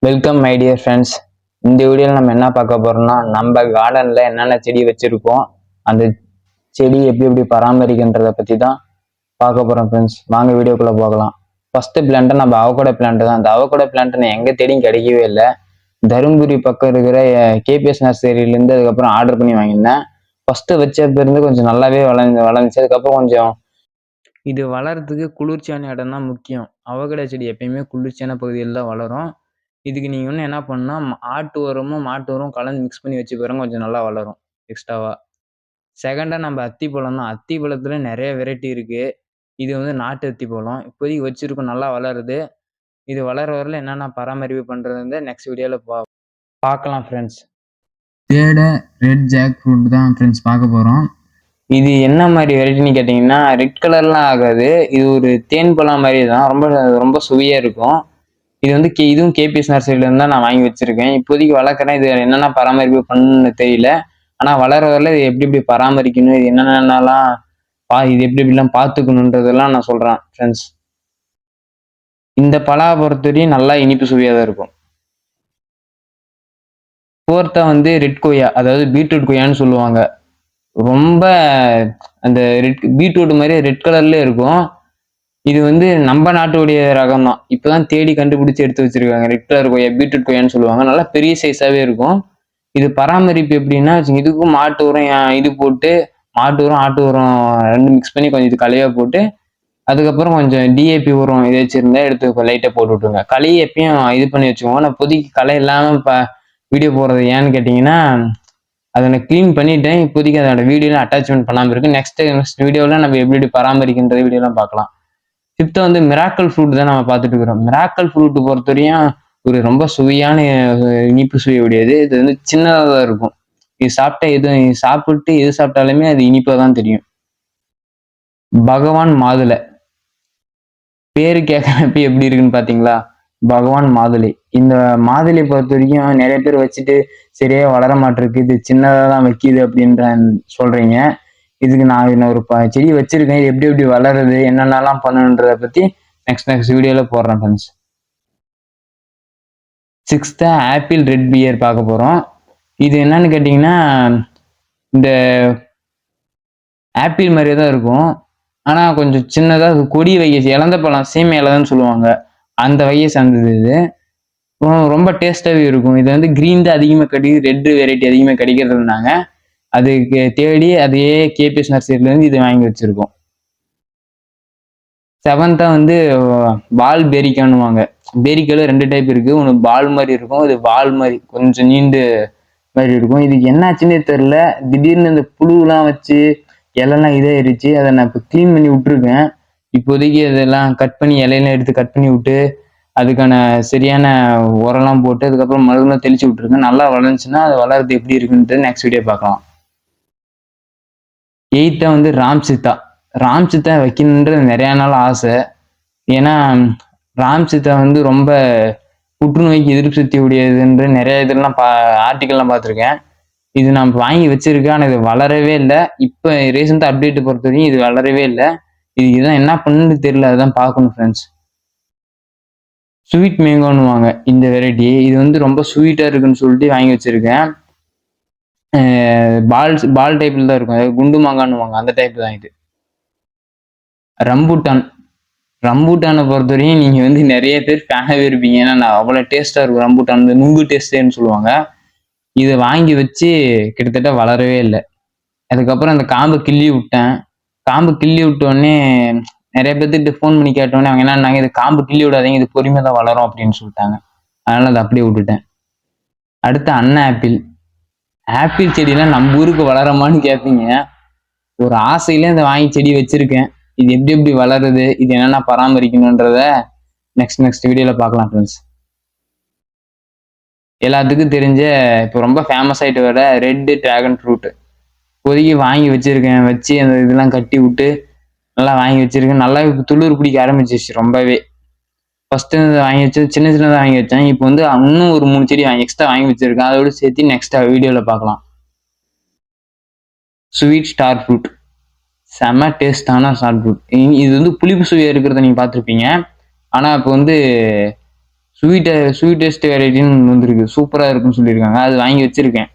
Welcome my dear friends. இந்த வீடியோவில் நம்ம என்ன பார்க்க போறோம்னா, நம்ம கார்டனில் என்னென்ன செடி வச்சுருக்கோம், அந்த செடி எப்படி பராமரிக்கின்றதை பற்றி தான் பார்க்க போகிறோம் ஃப்ரெண்ட்ஸ். வாங்க வீடியோக்குள்ளே போகலாம். ஃபஸ்ட்டு பிளான்ட்டு நம்ம அவகோடோ பிளான்ட்டு தான். அந்த அவகோடோ பிளான்ட்டு நான் எங்கே தேடியும் கிடைக்கவே இல்லை. தருமபுரி பக்கம் இருக்கிற கேபிஎஸ் நர்சரியிலேருந்து அதுக்கப்புறம் ஆர்டர் பண்ணி வாங்கியிருந்தேன். ஃபஸ்ட்டு வச்சப்ப இருந்து கொஞ்சம் நல்லாவே வளர்ந்துச்சு. அதுக்கப்புறம் கொஞ்சம் இது வளர்றதுக்கு குளிர்ச்சியான இடம் தான் முக்கியம். அவகோடோ செடி எப்பயுமே குளிர்ச்சியான பகுதியில் தான் வளரும். இதுக்கு நீங்கள் இன்னும் என்ன பண்ணால் ஆட்டு உரமும் மாட்டு உரம் கலந்து மிக்ஸ் பண்ணி வச்சு பாருங்க, கொஞ்சம் நல்லா வளரும் எக்ஸ்ட்ராவாக. செகண்டாக நம்ம அத்திப்பழம் தான். அத்திப்பழத்தில் நிறைய வெரைட்டி இருக்குது. இது வந்து நாட்டு அத்திப்பழம் இப்போதைக்கு வச்சுருக்கோம், நல்லா வளருது. இது வளர வரல என்னென்ன பராமரிப்பு பண்ணுறது நெக்ஸ்ட் வீடியோவில் பார்க்கலாம் friends. Third red jackfruit தான் ஃப்ரெண்ட்ஸ் பார்க்க போகிறோம். இது என்ன மாதிரி வெரைட்டின்னு கேட்டிங்கன்னா, ரெட் கலர்லாம் ஆகாது. இது ஒரு தேன் பழம் மாதிரி தான், ரொம்ப ரொம்ப சுவையாக இருக்கும். இது வந்து இதுவும் கேபிஎஸ் நர்சரியிலேருந்து தான் நான் வாங்கி வச்சிருக்கேன். இப்போதைக்கு வளர்க்குறேன். இது என்னென்ன பராமரிப்பு பண்ணணும்னு தெரியல. ஆனால் வளர வரல இது எப்படி பராமரிக்கணும், இது என்னென்னலாம் இது எப்படிலாம் பார்த்துக்கணுன்றதெல்லாம் நான் சொல்கிறேன் ஃப்ரெண்ட்ஸ். இந்த பழா பொறுத்தவரையும் நல்லா இனிப்பு சுவையாக தான் இருக்கும். ஃபோர்த்தா வந்து ரெட் கொய்யா, அதாவது பீட்ரூட் கொய்யான்னு சொல்லுவாங்க. ரொம்ப அந்த பீட்ரூட் மாதிரி ரெட் கலர்ல இருக்கும். இது வந்து நம்ம நாட்டுடைய ரகம் தான். இப்பதான் தேடி கண்டுபிடிச்சு எடுத்து வச்சிருக்காங்க. ரெட் கலர் கொய்யா, பீட்ரூட் கொய்யான்னு சொல்லுவாங்க. நல்லா பெரிய சைஸாவே இருக்கும். இது பராமரிப்பு எப்படின்னா, இதுக்கும் மாட்டு உரம் இது போட்டு, மாட்டு உரம் ஆட்டு உரம் ரெண்டு மிக்ஸ் பண்ணி கொஞ்சம் இது கலையா போட்டு, அதுக்கப்புறம் கொஞ்சம் டிஏபி உரம் இதை வச்சிருந்தா எடுத்து லைட்டா போட்டு விட்டுருங்க. களையை எப்பயும் இது பண்ணி வச்சுக்கோங்க. நான் இப்போதைக்கு களை இல்லாம வீடியோ போடுறது ஏன்னு கேட்டீங்கன்னா, அதை நான் கிளீன் பண்ணிட்டேன். இப்போதைக்கு அதோட வீடியோலாம் அட்டாச்மெண்ட் பண்ணாமல் இருக்கு. நெக்ஸ்ட் வீடியோவில் நம்ம எப்படி பராமரிக்கின்ற வீடியோலாம் பார்க்கலாம். ஃபிஃப்த்து வந்து மிராக்கல் ஃப்ரூட் தான் நம்ம பார்த்துட்டு இருக்கிறோம். மிராக்கல் ஃப்ரூட் பொறுத்தவரையும் ஒரு ரொம்ப சுவையான இனிப்பு சுவை உடையது. இது வந்து சின்னதாக தான் இருக்கும். இது சாப்பிட்டு எது சாப்பிட்டாலுமே அது இனிப்பாக தான் தெரியும். பகவான் மாதுளை பேரு கேட்கறப்ப எப்படி இருக்குன்னு பார்த்தீங்களா? பகவான் மாதுளை. இந்த மாதுளை பொறுத்த வரைக்கும் நிறைய பேர் வச்சுட்டு சரியா வளர மாட்டிருக்கு, இது சின்னதாக தான் வைக்கிது அப்படின்ற சொல்றீங்க. இதுக்கு நான் ஒரு செடி வச்சிருக்கேன். இது எப்படி வளருது, என்னென்னலாம் பண்ணணுன்றத பத்தி நெக்ஸ்ட் வீடியோல போடுறேன் ஃப்ரெண்ட்ஸ். சிக்ஸ்த்தா ஆப்பிள் ரெட் பியர் பார்க்க போறோம். இது என்னன்னு கேட்டீங்கன்னா, இந்த ஆப்பிள் மாதிரியே தான் இருக்கும். ஆனா கொஞ்சம் சின்னதா கொடி வகை, இழந்த பழம், சீமை இலதன்னு சொல்லுவாங்க, அந்த வகையை சார்ந்தது. இது ரொம்ப டேஸ்டாவே இருக்கும். இது வந்து கிரீன் தான் அதிகமாக கிடைக்குது, ரெட் வெரைட்டி அதிகமாக கிடைக்கிறதுனாங்க அதுக்கு தேடி அதே கேபிஎஸ் நர்சரியிலேருந்து இது வாங்கி வச்சிருக்கோம். செவன்த்தா வந்து பால் பேரிக்கான்னுவாங்க. பேரிக்கால ரெண்டு டைப் இருக்கு. ஒன்று பால் மாதிரி இருக்கும், இது வால் மாதிரி கொஞ்சம் நீண்டு மாதிரி இருக்கும். இதுக்கு என்னாச்சுன்னே தெரில, திடீர்னு இந்த புழுலாம் வச்சு இலைலாம் இதாயிருச்சு. அதை நான் இப்போ கிளீன் பண்ணி விட்டுருக்கேன். இப்போதைக்கு அதெல்லாம் கட் பண்ணி இலையெல்லாம் எடுத்து கட் பண்ணி விட்டு அதுக்கான சரியான உரம்லாம் போட்டு அதுக்கப்புறம் மருந்துலாம் தெளிச்சு விட்டுருக்கேன். நல்லா வளர்ந்துச்சுன்னா அது வளர்றது எப்படி இருக்குன்ட்டு நெக்ஸ்ட் வீடியோ பார்க்கலாம். எயித்தா வந்து ராம் சீதா வைக்கணுன்றது நிறைய நாள் ஆசை. ஏன்னா ராம் சீதா வந்து ரொம்ப புற்றுநோய்க்கு எதிர்ப்பு சக்தி உடையதுன்ற நிறைய இதெல்லாம் ஆர்டிக்கல்லாம் பார்த்துருக்கேன். இது நான் வாங்கி வச்சிருக்கேன், ஆனால் இது வளரவே இல்லை. இப்போ ரீசெண்டாக அப்டேட் பொறுத்த வரைக்கும் இது வளரவே இல்லை. இதுதான் என்ன பண்ணுன்னு தெரியல, அதுதான் பார்க்கணும் ஃப்ரெண்ட்ஸ். ஸ்வீட் மேங்கோன்னுவாங்க இந்த வெரைட்டி. இது வந்து ரொம்ப ஸ்வீட்டாக இருக்குன்னு சொல்லிட்டு வாங்கி வச்சிருக்கேன். பால் டைப்ல தான் இருக்கும், குண்டு மாங்கான்னுவாங்க, அந்த டைப் தான் இது. ரம்பூட்டானை பொறுத்தவரையும் நீங்க வந்து நிறைய பேர் ஃபேனாகவே இருப்பீங்க. ஏன்னா நான் அவ்வளோ டேஸ்டா இருக்கும் ரம்பூட்டான், நுங்கு டேஸ்டேன்னு சொல்லுவாங்க. இதை வாங்கி வச்சு கிட்டத்தட்ட வளரவே இல்லை. அதுக்கப்புறம் அந்த காம்பை கிள்ளி விட்டேன். காம்பு கிள்ளி விட்டோடனே நிறைய பேர்த்துட்டு ஃபோன் பண்ணி கேட்டோடனே அவங்க என்னன்னாங்க, இது காம்பு கிள்ளி விடாதீங்க, இது பொறுமையாக தான் வளரும் அப்படின்னு சொல்லிட்டாங்க. அதனால அதை அப்படியே விட்டுட்டேன். அடுத்து ஆப்பிள் செடியெல்லாம் நம்ம ஊருக்கு வளரமான்னு கேட்பீங்க. ஒரு ஆசையில இந்த வாங்கி செடி வச்சிருக்கேன். இது எப்படி வளருது, இது என்னென்ன பராமரிக்கணுன்றத நெக்ஸ்ட் வீடியோல பார்க்கலாம் ஃப்ரெண்ட்ஸ். எல்லாத்துக்கும் தெரிஞ்ச இப்போ ரொம்ப ஃபேமஸ் ஆகிட்டு வர ரெட் டிராகன் ஃப்ரூட் இப்போதைக்கு வாங்கி வச்சிருக்கேன். வச்சு அந்த இதெல்லாம் கட்டி விட்டு நல்லா வாங்கி வச்சிருக்கேன். நல்லா துளிர் பிடிக்க ஆரம்பிச்சிருச்சு ரொம்பவே. ஃபர்ஸ்ட்டு வாங்கி வச்சு சின்னதாக வாங்கி வச்சேன். இப்போ வந்து இன்னும் ஒரு 3 செடி எக்ஸ்ட்ரா வாங்கி வச்சிருக்கேன். அதோட சேர்த்து நெக்ஸ்ட் வீடியோவில் பார்க்கலாம். ஸ்வீட் ஸ்டார் ஃப்ரூட், செம்ம டேஸ்டான ஸ்டார் ஃப்ரூட். இது வந்து புளிப்பு சுவையாக இருக்கிறத நீங்கள் பார்த்துருப்பீங்க. ஆனால் இப்போ வந்து ஸ்வீட்டஸ்ட் வெரைட்டின்னு வந்துருக்கு, சூப்பராக இருக்குன்னு சொல்லியிருக்காங்க. அது வாங்கி வச்சிருக்கேன்.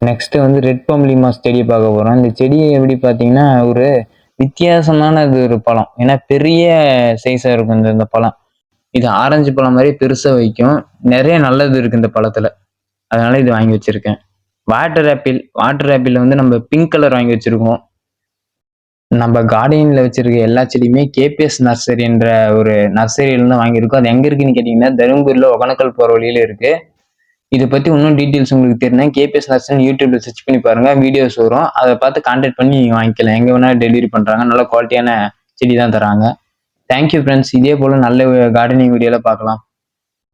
நெக்ஸ்ட் வந்து ரெட் பம்ப்ளிமாஸ் செடி பார்க்க போகிறோம். இந்த செடியை எப்படி பார்த்தீங்கன்னா ஒரு வித்தியாசமான ஒரு பழம். ஏன்னா பெரிய சைஸாக இருக்கும் இந்த பழம். இது ஆரஞ்சு பழம் மாதிரி பெருசாக வைக்கும். நிறைய நல்லது இருக்கு இந்த பழத்துல. அதனால இது வாங்கி வச்சிருக்கேன். வாட்டர் ஆப்பிள் வந்து நம்ம பிங்க் கலர் வாங்கி வச்சிருக்கோம். நம்ம கார்டனில் வச்சிருக்க எல்லா செடியுமே கேபிஎஸ் நர்சரி என்ற ஒரு நர்சரியிலேருந்து வாங்கியிருக்கோம். அது எங்கே இருக்குன்னு கேட்டிங்கன்னா தருமபுரியில் ஒகனக்கல் போகிற வழியில் இருக்குது. இதை பற்றி இன்னும் டீட்டெயில்ஸ் உங்களுக்கு தெரியும்னா கேபிஎஸ் நர்சரி யூடியூப்ல சர்ச் பண்ணி பாருங்கள், வீடியோஸ் வரும். அதை பார்த்து கான்டாக்ட் பண்ணி நீங்கள் வாங்கிக்கலாம். எங்கே வேணாலும் டெலிவரி பண்ணுறாங்க. நல்ல குவாலிட்டியான செடி தான் தராங்க. Thank you friends. இதே போல் நல்ல கார்டனிங் வீடியோவில் பார்க்கலாம்.